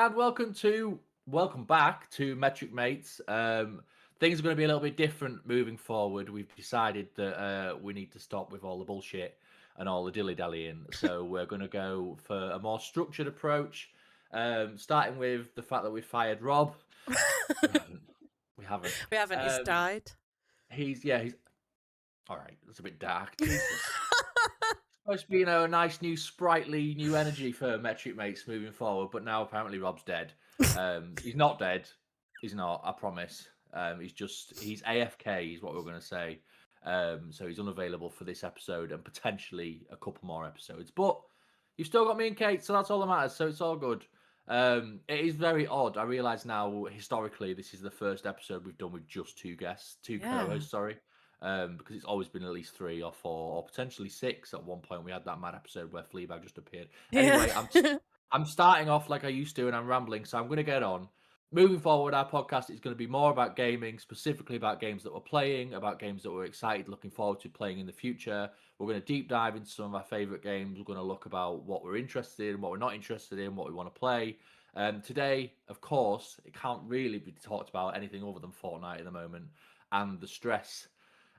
and welcome back to Metric Mates. Things are going to be a little bit different moving forward. We've decided that we need to stop with all the bullshit and all the dilly dallying. So we're going to go for a more structured approach. Starting with the fact that we fired Rob. We haven't. We haven't. We haven't. He's died. He's all right. That's a bit dark. Jesus. Supposed to be, a nice new sprightly new energy for Metric Mates moving forward, but now apparently Rob's dead. He's not dead. He's not, I promise. He's AFK is what we're gonna say. So he's unavailable for this episode and potentially a couple more episodes. But you've still got me and Kate, so that's all that matters. So it's all good. It is very odd. I realise now historically this is the first episode we've done with just two guests, two co-hosts, sorry. Because it's always been at least 3 or 4 or potentially 6 at one point. We had that mad episode where Fleabag just appeared. Anyway, I'm starting off like I used to and I'm rambling, so I'm going to get on. Moving forward, our podcast is going to be more about gaming, specifically about games that we're playing, about games that we're excited, looking forward to playing in the future. We're going to deep dive into some of our favourite games. We're going to look about what we're interested in, what we're not interested in, what we want to play. Today, of course, it can't really be talked about anything other than Fortnite at the moment and the stress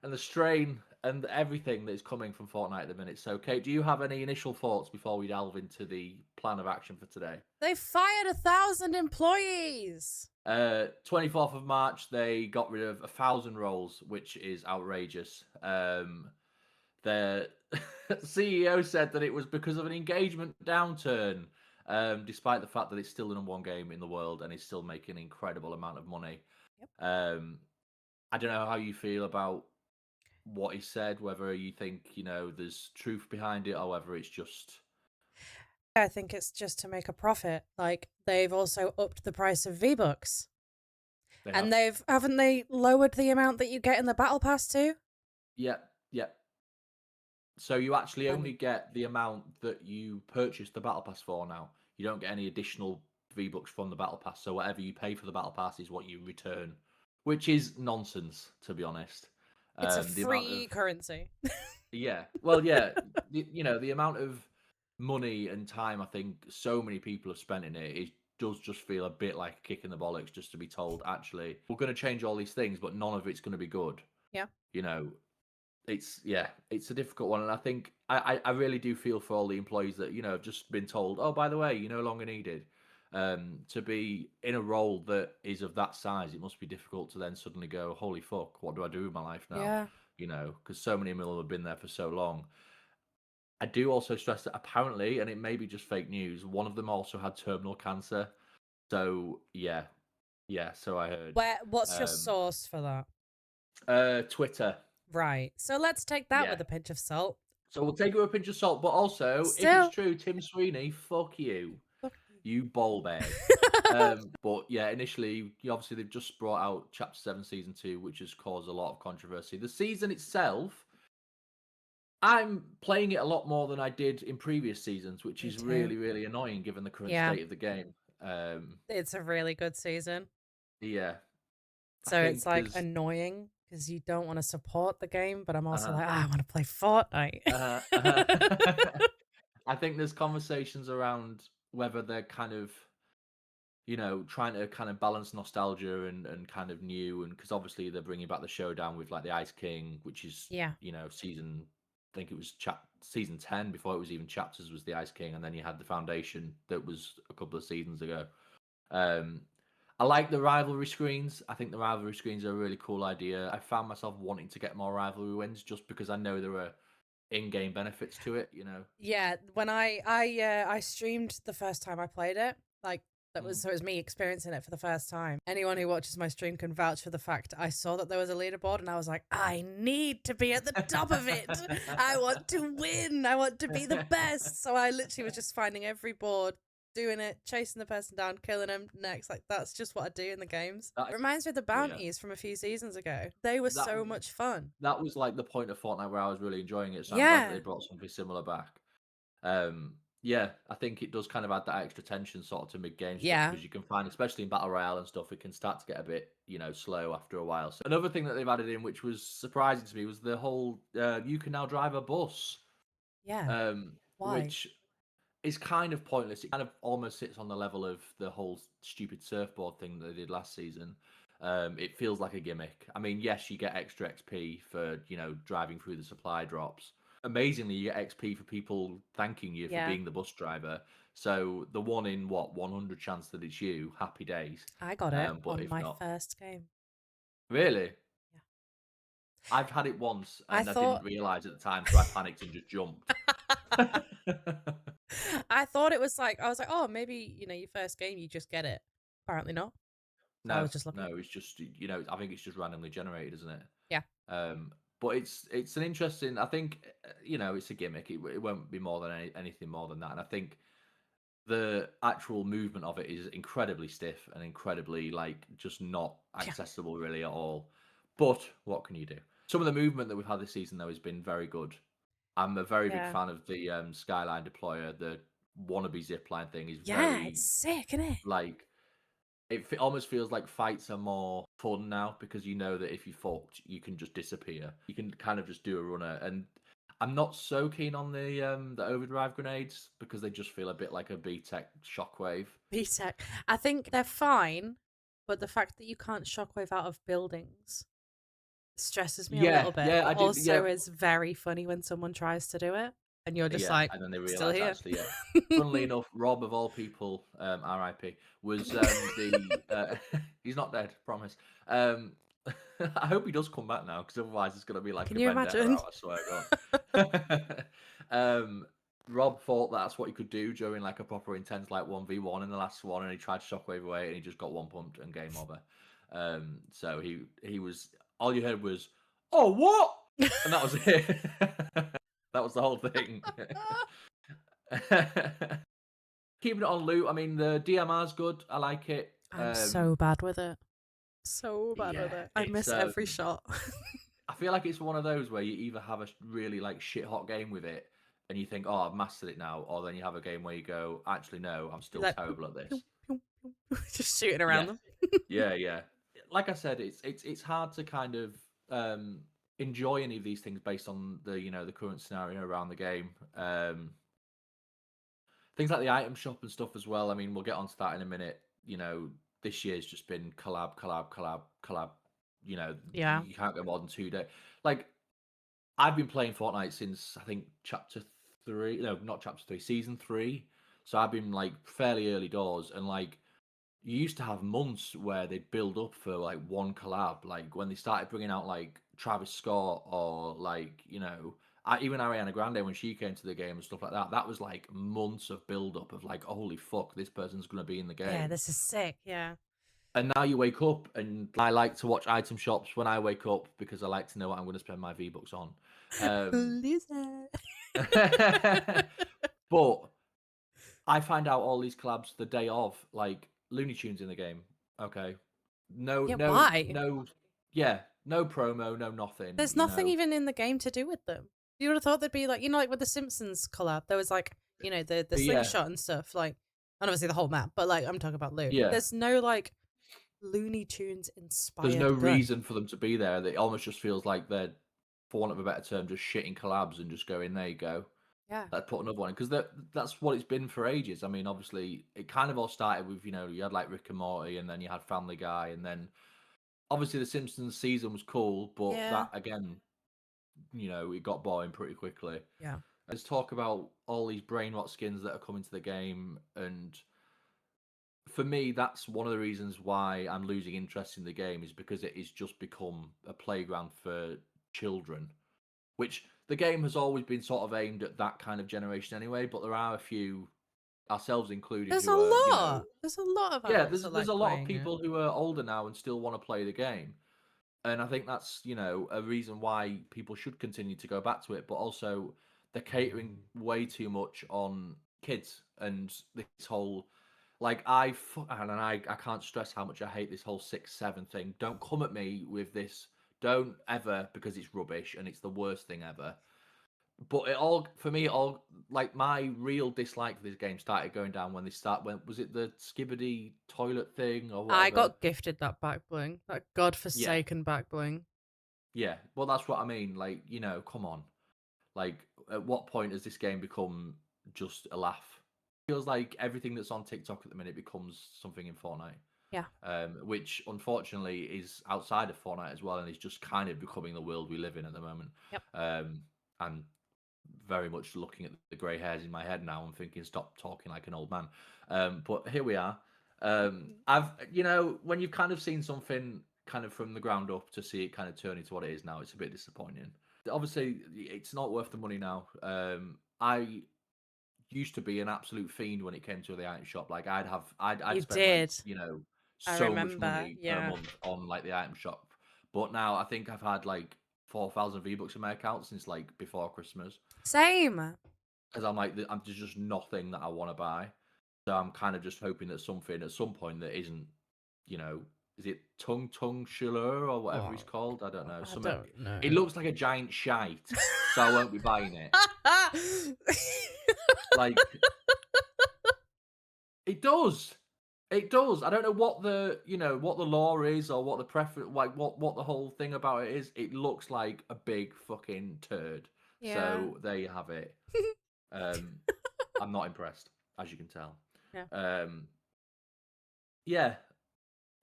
and the strain and everything that is coming from Fortnite at the minute. So, Kate, do you have any initial thoughts before we delve into the plan of action for today? They fired 1,000 employees. 24th of March, they got rid of 1,000 roles, which is outrageous. The CEO said that it was because of an engagement downturn, despite the fact that it's still the number one game in the world and is still making an incredible amount of money. Yep. I don't know how you feel about what he said, whether you think, there's truth behind it or whether it's just... I think it's just to make a profit. Like, they've also upped the price of V-Bucks. And haven't they lowered the amount that you get in the Battle Pass too? Yep. So you actually only get the amount that you purchased the Battle Pass for now. You don't get any additional V-Bucks from the Battle Pass. So whatever you pay for the Battle Pass is what you return, which is nonsense, to be honest. It's a free currency. Yeah. Well, yeah. The amount of money and time I think so many people have spent in it does just feel a bit like a kick in the bollocks just to be told, actually, we're going to change all these things, but none of it's going to be good. Yeah. It's a difficult one. And I think I really do feel for all the employees that, have just been told, oh, by the way, you're no longer needed. To be in a role that is of that size, it must be difficult to then suddenly go, holy fuck, what do I do with my life now? Yeah. Because so many of them have been there for so long. I do also stress that apparently, and it may be just fake news, one of them also had terminal cancer. So yeah, so I heard. What's your source for that? Twitter. Right. So let's take that with a pinch of salt. So we'll take it with a pinch of salt, but also, if it's true, Tim Sweeney, fuck you. You ball bag. But yeah, initially, obviously, they've just brought out Chapter 7 Season 2, which has caused a lot of controversy. The season itself, I'm playing it a lot more than I did in previous seasons, which is really, really annoying given the current state of the game. It's a really good season. Yeah. So it's like annoying because you don't want to support the game, but I'm also like, I want to play Fortnite. I think there's conversations around whether they're kind of, trying to kind of balance nostalgia and kind of new, and because obviously they're bringing back the showdown with like the Ice King, which is season, I think it was season 10 before it was even chapters was the Ice King, and then you had the Foundation that was a couple of seasons ago. I like the rivalry screens. I think the rivalry screens are a really cool idea. I found myself wanting to get more rivalry wins just because I know there are in-game benefits to it, Yeah, when I streamed the first time I played it, like it was me experiencing it for the first time. Anyone who watches my stream can vouch for the fact I saw that there was a leaderboard and I was like, I need to be at the top of it. I want to win. I want to be the best. So I literally was just finding every board, doing it, chasing the person down, killing them next. Like, that's just what I do in the games. It reminds me of the bounties from a few seasons ago. They were so much fun. That was like the point of Fortnite where I was really enjoying it. So I'm glad they brought something similar back. I think it does kind of add that extra tension sort of to mid-game stuff, because you can find, especially in Battle Royale and stuff, it can start to get a bit, slow after a while. So another thing that they've added in, which was surprising to me, was the whole you can now drive a bus. Yeah. Why? Which it's kind of pointless. It kind of almost sits on the level of the whole stupid surfboard thing that they did last season. It feels like a gimmick. I mean, yes, you get extra XP for driving through the supply drops. Amazingly, you get XP for people thanking you for Yeah, being the bus driver. So the one in what 100 chance that it's you, happy days. I got it But on if my not, first game. really, Yeah. I've had it once I and I didn't thought realize at the time, so I panicked and just jumped. I thought it was like I was like, "Oh, maybe, your first game you just get it." Apparently not. So I No, was just lucky. no, it's just I think it's just randomly generated, isn't it? Yeah. But it's an interesting. I think it's a gimmick. It won't be more than anything more than that. And I think the actual movement of it is incredibly stiff and incredibly like just not Yeah. accessible really at all. But what can you do? Some of the movement that we've had this season though has been very good. I'm a very big Yeah. fan of the skyline deployer. The wannabe zipline thing is Yeah, it's very sick, isn't it? like almost feels like fights are more fun now because you know that if you fucked, you can just disappear. You can kind of just do a runner, and I'm not so keen on the overdrive grenades because they just feel a bit like a B-Tech shockwave. BTEC. I think they're fine, but the fact that you can't shockwave out of buildings stresses me a Yeah, little bit, yeah, but I did. Yeah, also is very funny when someone tries to do it and you're just yeah, like, and then they still realise here. actually, yeah. Funnily enough, Rob of all people, R.I.P. was the he's not dead, promise. I hope he does come back now because otherwise it's gonna be like Can a you vendetta imagine? out. I swear to God. Rob thought that's what he could do during like a proper intense like 1v1 in the last one, and he tried to shockwave away and he just got one pumped and game over. So he was all you heard was, "Oh what?" and that was it. That was the whole thing. Keeping it on loot. I mean, the DMR's good. I like it. I'm so bad with it. So bad with Yeah, it. I it's. miss every shot. I feel like it's one of those where you either have a really like shit hot game with it, and you think, "Oh, I've mastered it now," or then you have a game where you go, "Actually, no, I'm You're still like, pew, terrible at pew, this." pew, pew, just shooting around Yeah, them. yeah, yeah. Like I said, it's hard to kind of enjoy any of these things based on the current scenario around the game. Things like the item shop and stuff as well. I mean, we'll get onto that in a minute. This year's just been collab, collab, collab, collab. Yeah. You can't go more than 2 days. Like, I've been playing Fortnite since I think chapter 3. No, not chapter 3, season 3. So I've been like fairly early doors, and like you used to have months where they'd build up for like one collab. Like when they started bringing out like Travis Scott or like even Ariana Grande when she came to the game and stuff like that. That was like months of build up of like, holy fuck, this person's gonna be in the Yeah, game. this is sick. Yeah. And now you wake up, and I like to watch item shops when I wake up because I like to know what I'm going to spend my V Bucks on. Loser. But I find out all these collabs the day of, like Looney Tunes in the game. Okay, no, Yeah, no, why? no, yeah, no promo, no nothing. There's nothing even in the game to do with them. You would have thought there'd be like, like with the Simpsons collab, there was like, the Yeah, slingshot and stuff, like, and obviously the whole map, but like I'm talking about loot. yeah. There's no like Looney Tunes There's no inspired gun. reason for them to be there. It almost just feels like they're, for want of a better term, just shitting collabs and just going, there you go. Yeah. Let's put another one in because that's what it's been for ages. I mean, obviously, it kind of all started with you had like Rick and Morty, and then you had Family Guy, and then obviously the Simpsons season was cool, but Yeah. that again, it got boring pretty quickly. Yeah. Let's talk about all these brain rot skins that are coming to the game, and for me, that's one of the reasons why I'm losing interest in the game is because it has just become a playground for children, which the game has always been sort of aimed at that kind of generation anyway. But there are a few, ourselves included, There's a who are lot. There's a lot of yeah, adults that there's like a lot of playing it. people who are older now and still want to play the game, and I think that's a reason why people should continue to go back to it. But also, they're catering way too much on kids and this whole like I can't stress how much I hate this whole 6-7 thing. Don't come at me with this. Don't ever, because it's rubbish and it's the worst thing ever. But it all for me, it all like my real dislike for this game started going down when was it the Skibbity toilet thing or I whatever? got gifted that back bling, that Yeah, godforsaken back bling. yeah. Well, that's what I mean. Like, come on. Like, at what point has this game become just a laugh? feels like everything that's on TikTok at the minute becomes something in Fortnite. Yeah. Which unfortunately is outside of Fortnite as well, and is just kind of becoming the world we live in at the moment. Yep. And very much looking at the grey hairs in my head now and thinking, stop talking like an old man. But here we are. I've, when you've kind of seen something kind of from the ground up to see it kind of turn into what it is now, it's a bit disappointing. Obviously, it's not worth the money now. I used to be an absolute fiend when it came to the item shop. Like I'd You spend like, did. I so much remember. money per Yeah. month on like the item shop. But now I think I've had like 4,000 V-Bucks in my account since like before Christmas. Same. Because I'm like, there's just nothing that I want to buy. So I'm kind of just hoping that something at some point that isn't, you know, is it Tung Shiller or whatever he's Oh, called? I don't know. I Something. don't know. It looks like a giant shite, so I won't be buying it. Like it does. It does. I don't know what what the law is or what the preference, like what the whole thing about it is. It looks like a big fucking turd. Yeah. So there you have it. Um, I'm not impressed, as you can tell. Yeah. Um, yeah,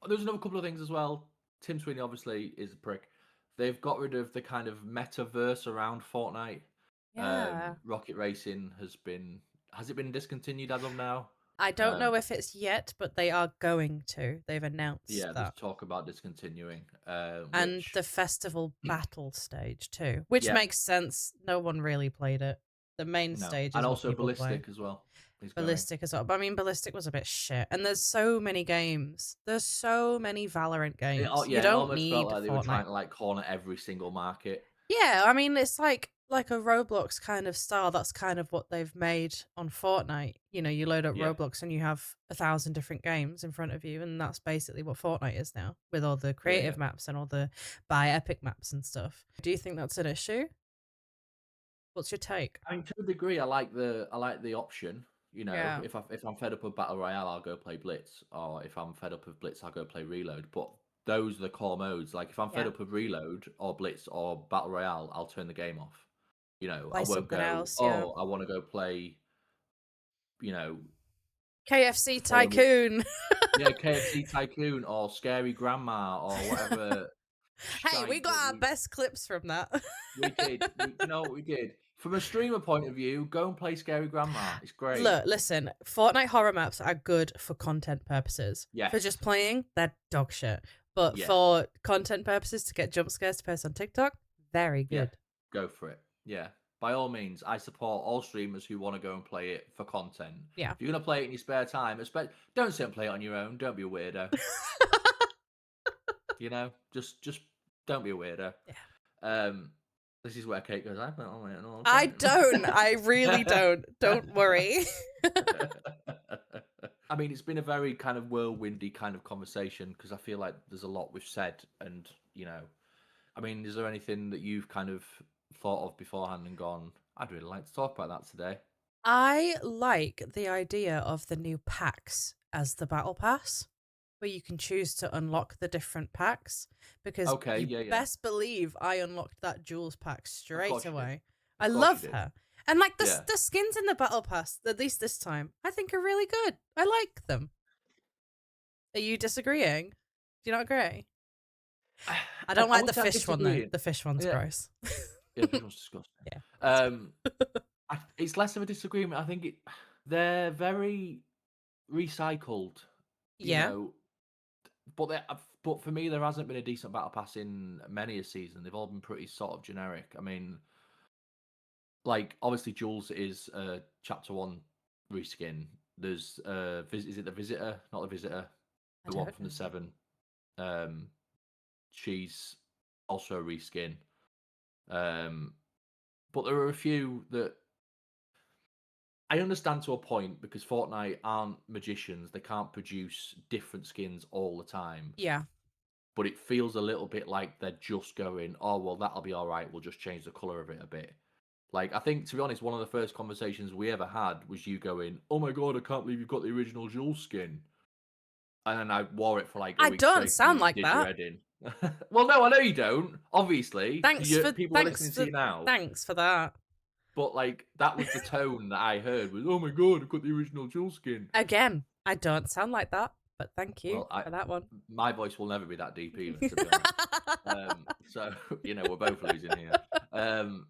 there's another couple of things as well. Tim Sweeney obviously is a prick. They've got rid of the kind of metaverse around Fortnite. Yeah. Rocket Racing has it been discontinued as of now? I don't know if it's yet, but they are going to. They've announced Yeah, there's that. talk about discontinuing, And which the festival battle stage too, which yeah, makes sense. No one really played it. The main no, stage and is what also people play. Ballistic as well is going. Ballistic as well. But I mean, Ballistic was a bit shit. And there's so many games. There's so many Valorant games. You It don't almost felt need like they were Fortnite. trying to like corner every single market. Yeah, I mean, it's like a Roblox kind of style. That's kind of what they've made on Fortnite. You load up Yeah, Roblox and you have 1,000 different games in front of you, and that's basically what Fortnite is now, with all the yeah, yeah. creative maps and all the buy epic maps and stuff. Do you think that's an issue? What's your take? I mean, to a degree, I like the option. Yeah, If I'm fed up with Battle Royale, I'll go play Blitz, or if I'm fed up with Blitz, I'll go play Reload. But those are the core modes. Like if I'm fed yeah. up with Reload or Blitz or Battle Royale, I'll turn the game off. I Play won't something go. else. Yeah. Oh, I want to go play. You know, KFC follow me. Tycoon. Yeah, KFC Tycoon or Scary Grandma or whatever Hey, we shite got that our best clips from that. we did. You know what we did? From a streamer point of view, go and play Scary Grandma. It's great. Look, listen, Fortnite horror maps are good for content purposes. For Yes. just playing, they're dog shit. But Yeah. for content purposes, to get jump scares to post on TikTok, very Yeah. good. Go for it. Yeah. By all means, I support all streamers who want to go and play it for content. Yeah. If you're gonna play it in your spare time, don't sit and play it on your own. Don't be a weirdo. Just don't be a weirdo. Yeah. This is where Kate goes. I haven't on it in a long I time." don't. I really don't. Don't worry. I mean, it's been a very kind of whirlwindy kind of conversation because I feel like there's a lot we've said, and I mean, is there anything that you've kind of thought of beforehand and gone, I'd really like to talk about that today? I like the idea of the new packs as the battle pass, where you can choose to unlock the different packs, because Okay, you yeah, yeah. best believe I unlocked that Jules pack straight course you did. away. Of I course you love did. her. And like Yeah. the skins in the battle pass, at least this time, I think are really good. I like them. Are you disagreeing? Do you not agree? I don't like the would say I'm fish one though. disagreeing. The fish one's Yeah. gross. Yeah, this one's disgusting. Yeah. It's less of a disagreement. I think they're very recycled, you Yeah. know, but for me, there hasn't been a decent battle pass in many a season. They've all been pretty sort of generic. I mean, like obviously Jules is a chapter 1 reskin. There's is it the Visitor? Not the Visitor. I The one don't from the know. 7. She's also a reskin. But there are a few that I understand to a point because Fortnite aren't magicians. They can't produce different skins all the time. Yeah. But it feels a little bit like they're just going, oh, well, that'll be all right. We'll just change the color of it a bit. Like, I think, to be honest, one of the first conversations we ever had was you going, oh my God, I can't believe you've got the original Jules skin. And then I wore it for like a I week don't straight and sound you like did that. your head in. Well, no, I know you don't, obviously. Thanks for People are listening to you now. thanks for that. But like that was the tone that I heard was, "Oh my god, I've got the original Jules skin." Again, I don't sound like that, but thank you Well, I for that one. my voice will never be that deep either, to be honest. So we're both losing here. Um,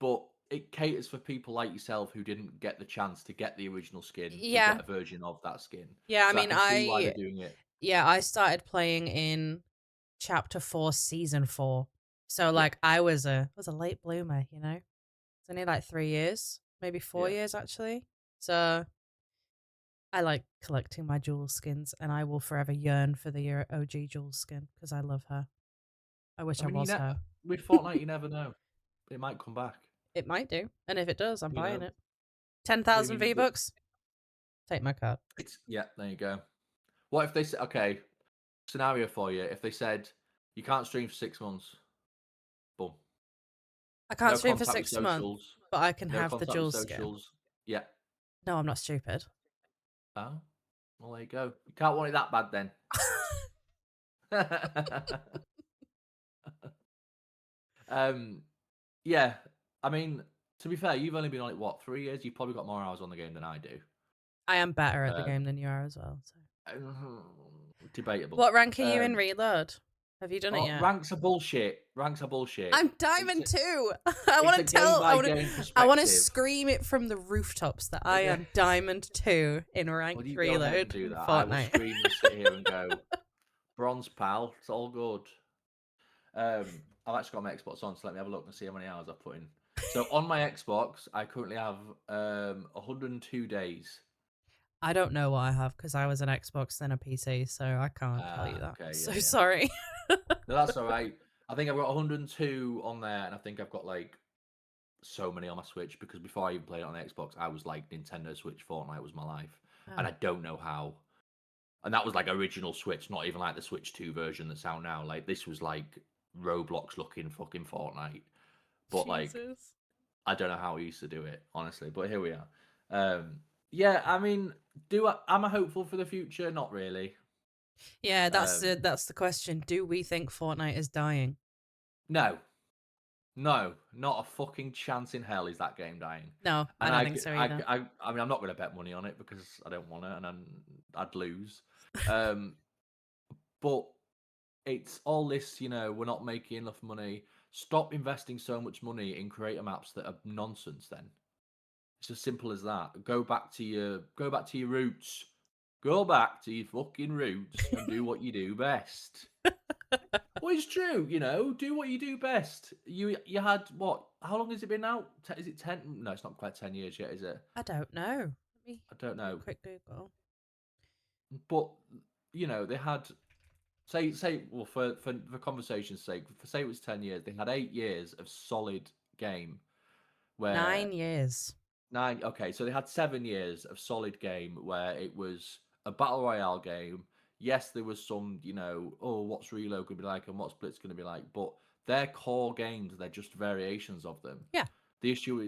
but it caters for people like yourself who didn't get the chance to get the original skin to Yeah. get a version of that skin. Yeah, I So I mean, can see why they're doing it. I started playing in chapter 4, season 4. So Yeah, like I was a late bloomer, you know? It's only like 3 years, maybe 4 yeah. years actually. So I like collecting my Jules skins, and I will forever yearn for the OG Jules skin because I love her. I wish I I mean, was her. with Fortnite, you never know. It might come back. It might do, and if it does, I'm You buying know, it. I 10,000 mean, V-bucks. Take my card. it's yeah. There you go. What if they said, okay, scenario for you? If they said you can't stream for 6 months, boom, I can't no stream for contact with 6 months, socials, but I can no have the contact with Jules skin. socials. Yeah. No, I'm not stupid. Oh, well, there you go. You can't want it that bad then. um, yeah. I mean, to be fair, you've only been on it what 3 years. You've probably got more hours on the game than I do. I am better at the Um, game than you are as well. So. debatable. What rank are you in Reload? Have you done it yet? Ranks are bullshit. Ranks are bullshit. I'm Diamond 2. I It's want a to tell. game-by-game I want to perspective. scream it from the rooftops that I am Diamond 2 in Well, ranked you go ahead and Reload do in that. I will Fortnite. scream and sit here and go, bronze pal, it's all good. I've actually got my Xbox on, so let me have a look and see how many hours I've put in. So on my Xbox, I currently have 102 days. I don't know what I have because I was an Xbox then a PC, so I can't tell you that. Okay, So yeah. sorry. No, that's all right. I think I've got 102 on there, and I think I've got like so many on my Switch because before I even played it on Xbox, I was like Nintendo Switch. Fortnite was my life, and Oh. I don't know how. And that was like original Switch, not even like the Switch 2 version that's out now. Like this was like Roblox looking fucking Fortnite. But like Jesus. I don't know how he used to do it, honestly. But here we are. Yeah, I mean, am I hopeful for the future? Not really. Yeah, that's Um, the question. Do we think Fortnite is dying? no, no, not a fucking chance in hell is that game dying. No, I And don't think so either. I mean, I'm not going to bet money on it because I don't want it, and I'd lose. Um, but it's all this, we're not making enough money. Stop investing so much money in creator maps that are nonsense. Then it's as simple as that. Go back to your roots. Go back to your fucking roots and do what you do best. Well, it's true. Do what you do best. You had what? How long has it been out? Is it 10? No, it's not quite 10 years yet, is it? I don't know. Let me I don't do a know. quick Google. But they had say well for conversation's sake, say it was 10 years. They had 8 years of solid game where 9 years. nine. Okay, so they had 7 years of solid game where it was a battle royale game. Yes, there was some, oh, what's Reload going to be like and what's Blitz going to be like, but they're core games. They're just variations of them. Yeah. The issue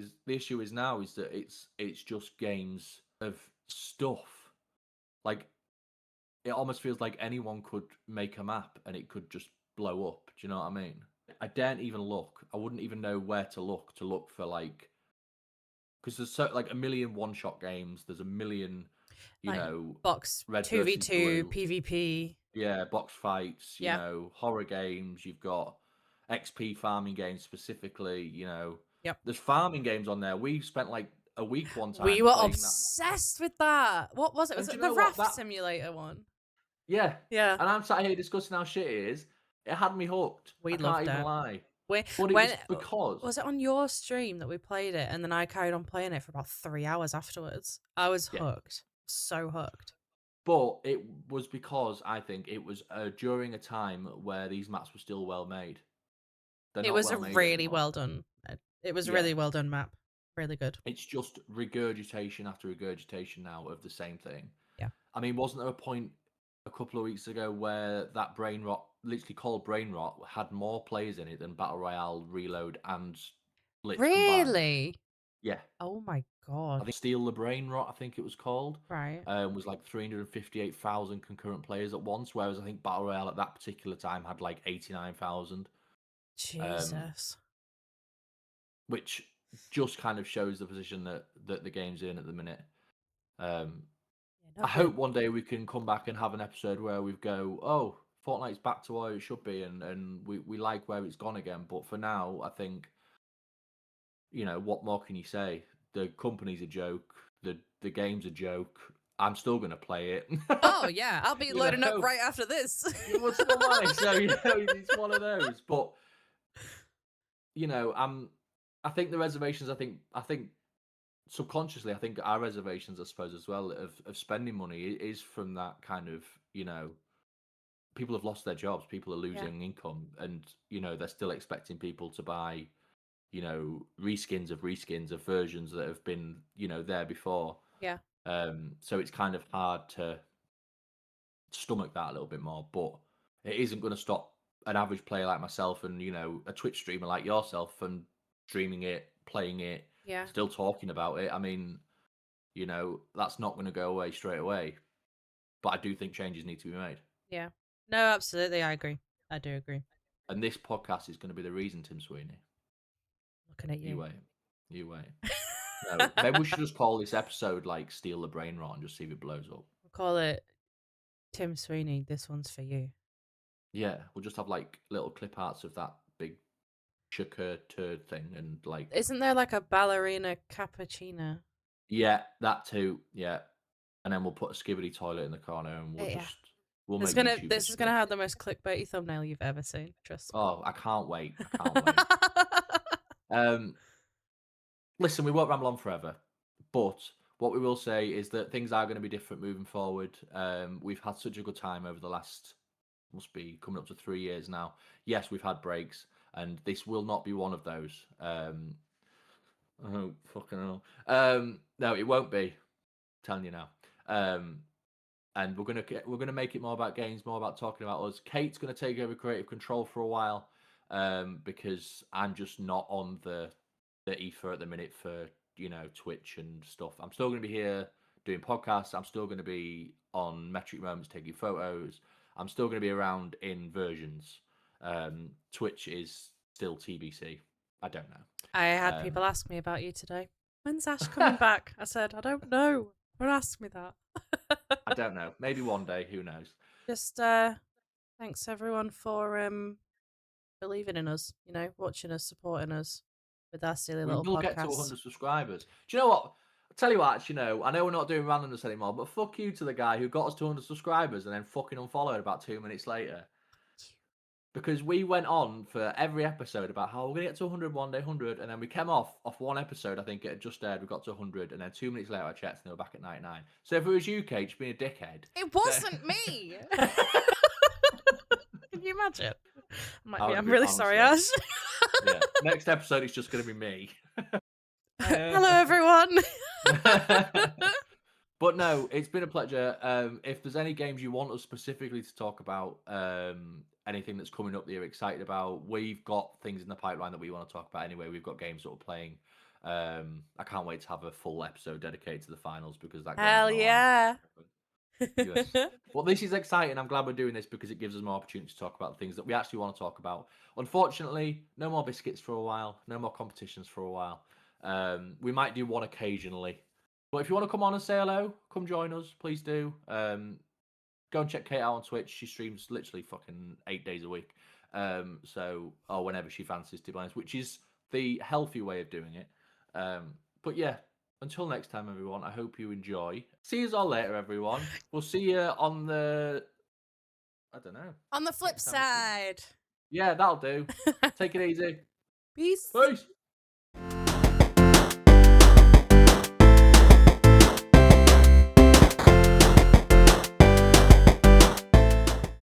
is now is that it's just games of stuff. Like it almost feels like anyone could make a map and it could just blow up. Do you know what I mean? I daren't even look. I wouldn't even know where to look for like because there's like a million one-shot games. There's a million, Like box red 2v2 versus blue. PvP. Yeah, box fights. Yeah. Horror games. You've got XP farming games specifically. Yep. There's farming games on there. We spent like a week one time We were playing that. obsessed with that. What was it? Was And do it you the know what? raft simulator one? Yeah. Yeah. And I'm sat here discussing how shit it is. It had me hooked. We I can't loved even it. lie. When, But it when was because was it on your stream that we played it, and then I carried on playing it for about 3 hours afterwards? I was Yeah. hooked, so hooked. But it was because I think it was during a time where these maps were still well made. They're It not was well a made really anymore. well done. It was a Yeah. really well done map. Really good. It's just regurgitation after regurgitation now of the same thing. Yeah. I mean, wasn't there a point a couple of weeks ago where that brain rot, literally called brain rot, had more players in it than Battle Royale, Reload, and Blitz combined? Really? Yeah. Oh my I god. think Steal the Brain Rot, I think it was called, Right. was like 358,000 concurrent players at once, whereas I think Battle Royale at that particular time had like 89,000. Jesus. Which just kind of shows the position that the game's in at the minute. Yeah, I not hope good. one day we can come back and have an episode where we go, oh, Fortnite's back to where it should be, and we like where it's gone again. But for now, I think, what more can you say? The company's a joke. The game's a joke. I'm still gonna play it. Oh yeah, I'll be you loading up know, right after this. well, so am I. So it's one of those. But I think the reservations. I think subconsciously, I think our reservations, I suppose, as well, of spending money is from that kind of, people have lost their jobs, people are Yeah, losing income, and they're still expecting people to buy, reskins of versions that have been, there before. yeah, So it's kind of hard to stomach that a little bit more, but it isn't going to stop an average player like myself and a Twitch streamer like yourself from streaming it, playing it, yeah, still talking about it. I mean, that's not going to go away straight away. But I do think changes need to be made. yeah. No, absolutely, I agree. I do agree. And this podcast is going to be the reason, Tim Sweeney. Looking at You you. wait. You wait. No, maybe we should just call this episode like Steal the Brain Rot and just see if it blows up. We'll call it Tim Sweeney. This one's for you. Yeah, we'll just have like little clip arts of that big Shakur turd thing and like. Isn't there like a ballerina cappuccino? Yeah, that too. Yeah. And then we'll put a skibbity toilet in the corner and we'll Yeah. just. We'll This make gonna YouTube this is videos. gonna have the most clickbaity thumbnail you've ever seen. Trust me. Oh, I can't wait. I can't wait. Listen, we won't ramble on forever, but what we will say is that things are going to be different moving forward. We've had such a good time over the last, must be coming up to 3 years now. Yes, we've had breaks, and this will not be one of those. Oh, fucking hell. No, it won't be. I'm telling you now. And we're gonna make it more about games, more about talking about us. Kate's gonna take over creative control for a while, because I'm just not on the ether at the minute for Twitch and stuff. I'm still gonna be here doing podcasts. I'm still gonna be on Metric Moments taking photos. I'm still gonna be around in versions. Twitch is still TBC. I don't know. I had people ask me about you today. When's Ash coming back? I said, I don't know. Don't ask me that. I don't know. Maybe one day. Who knows? Just thanks everyone for believing in us, watching us, supporting us with our silly We little will get to podcast. 100 subscribers. Do you know what? I'll tell you what, I know we're not doing randomness anymore, but fuck you to the guy who got us to 100 subscribers and then fucking unfollowed about 2 minutes later. Because we went on for every episode about how we're going to get to 100 one day, 100, and then we came off one episode, I think it had just aired, we got to 100, and then 2 minutes later I checked and they were back at 99. So if it was you, Kate, just being a dickhead. It wasn't me! Can you imagine? I'm really sorry, Ash. Yeah. Next episode is just going to be me. Hello, everyone. But no, it's been a pleasure. If there's any games you want us specifically to talk about, anything that's coming up that you're excited about, we've got things in the pipeline that we want to talk about anyway. We've got games that we're playing. I can't wait to have a full episode dedicated to the finals because that. Hell yeah. Yes. Well, this is exciting. I'm glad we're doing this because it gives us more opportunity to talk about the things that we actually want to talk about. Unfortunately, no more biscuits for a while. No more competitions for a while. We might do one occasionally. But if you want to come on and say hello, come join us. Please do. Go and check Kate out on Twitch. She streams literally fucking 8 days a week. Or whenever she fancies, to be honest, which is the healthy way of doing it. But yeah, until next time, everyone, I hope you enjoy. See you all later, everyone. We'll see you on the... I don't know. On the flip side. Yeah, that'll do. Take it easy. Peace. Peace.